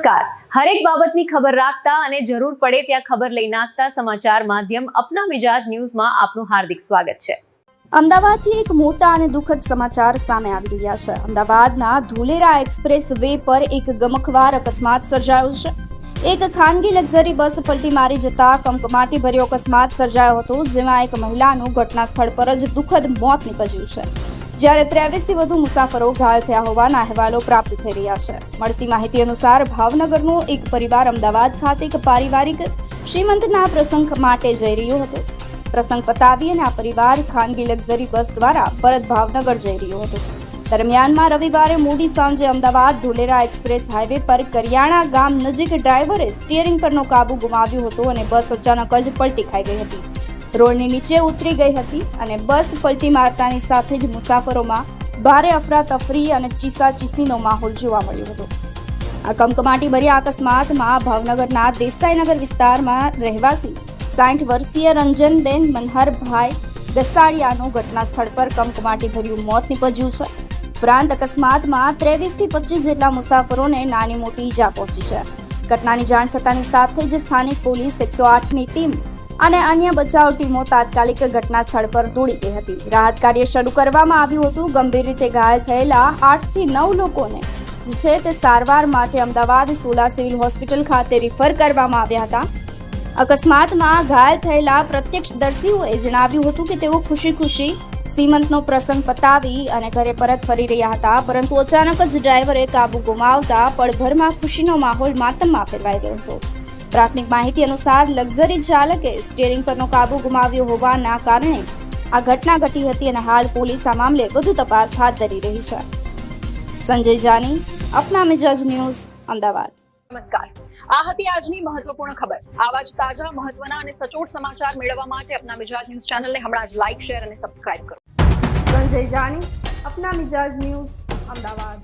નમસ્કાર. હરેક બાબતની ખબર રાખતા અને જરૂર પડે ત્યાં ખબર લઈ નાખતા સમાચાર માધ્યમ અપના મિજાજ ન્યૂઝમાં આપનું હાર્દિક સ્વાગત છે. અમદાવાદથી એક મોટા અને દુઃખદ સમાચાર સામે આવી રહ્યા છે. અમદાવાદના ધુલેરા એક્સપ્રેસ વે પર એક ગમખ્વાર અકસ્માત સર્જાયો છે. એક ખાનગી લક્ઝરી બસ પલટી મારી જતા કમકમાટી ભર્યો અકસ્માત સર્જાયો હતો, જેમાં એક મહિલાનું ઘટના સ્થળ પર જ દુઃખદ મોત નીપજ્યું છે, જ્યારે 23થી વધુ મુસાફરો ઘાયલ થયા હોવાના અહેવાલો પ્રાપ્ત થઈ રહ્યા છે. મળતી માહિતી અનુસાર ભાવનગરનો એક પરિવાર અમદાવાદ ખાતે એક પારિવારિક શ્રીમંતના પ્રસંગ માટે જઈ રહ્યો હતો. પ્રસંગ પતાવી અને આ પરિવાર ખાનગી લક્ઝરી બસ દ્વારા પરત ભાવનગર જઈ રહ્યો હતો. દરમિયાનમાં રવિવારે મોડી સાંજે અમદાવાદ ધુલેરા એક્સપ્રેસ હાઈવે પર કરિયાણા ગામ નજીક ડ્રાઈવરે સ્ટીયરિંગ પરનો કાબુ ગુમાવ્યો હતો અને બસ અચાનક જ પલટી ખાઈ ગઈ હતી. રોડની નીચે ઉતરી ગઈ હતી અને બસ પલટી મારતાની સાથે જ મુસાફરોમાં ભારે અફરાતફરી અને ચીસાચીસીનો માહોલ જોવા મળ્યો હતો. આ કમકમાટી ભર્યા અકસ્માતમાં ભાવનગરના દેસાઈનગર વિસ્તારમાં રહેવાસી 60 વર્ષીય રંજનબેન મનહરભાઈ દસાડિયાનું ઘટના સ્થળ પર કમકમાટી ભર્યું મોત નીપજ્યું છે. ઉપરાંત અકસ્માતમાં 23થી 25 જેટલા મુસાફરોને નાની મોટી ઈજા પહોંચી છે. ઘટનાની જાણ થતાની સાથે જ સ્થાનિક પોલીસ 108ની ટીમ અને અન્ય બચાવ ટીમો તાત્કાલિક ઘટના સ્થળ પર દોડી ગઈ હતી. રાહત કાર્ય શરૂ કરવામાં આવ્યું હતું. ગંભીર રીતે ઘાયલ થયેલા 8થી 9 લોકોને છે તે સારવાર માટે અમદાવાદ સોલા સિવિલ હોસ્પિટલ ખાતે રિફર કરવામાં આવ્યા હતા. અકસ્માતમાં ઘાયલ થયેલા પ્રત્યક્ષદર્શીઓએ જણાવ્યું હતું કે તેઓ ખુશી સીમંતનો પ્રસંગ પતાવી અને ઘરે પરત ફરી રહ્યા હતા, પરંતુ અચાનક જ ડ્રાઈવરે કાબુ ગુમાવતા પળભરમાં ખુશીનો માહોલ માતમમાં ફેરવાઈ ગયો હતો. પ્રાથમિક માહિતી અનુસાર લક્ઝરી ચાલકે સ્ટીયરિંગ પરનો કાબુ ગુમાવ્યો હોવાના કારણે આ ઘટના ઘટી હતી અને હાલ પોલીસ આ મામલે વધુ તપાસ હાથ ધરી રહી છે. સંજય જાની, અપના મિજાજ ન્યૂઝ, અમદાવાદ. નમસ્કાર. આ હતી આજની મહત્વપૂર્ણ ખબર. આવા જ તાજા, મહત્વના અને સચોટ સમાચાર મેળવવા માટે અપના મિજાજ ન્યૂઝ ચેનલને હમણાં જ લાઈક, શેર અને સબસ્ક્રાઇબ કરો. સંજય જાની, અપના મિજાજ ન્યૂઝ, અમદાવાદ.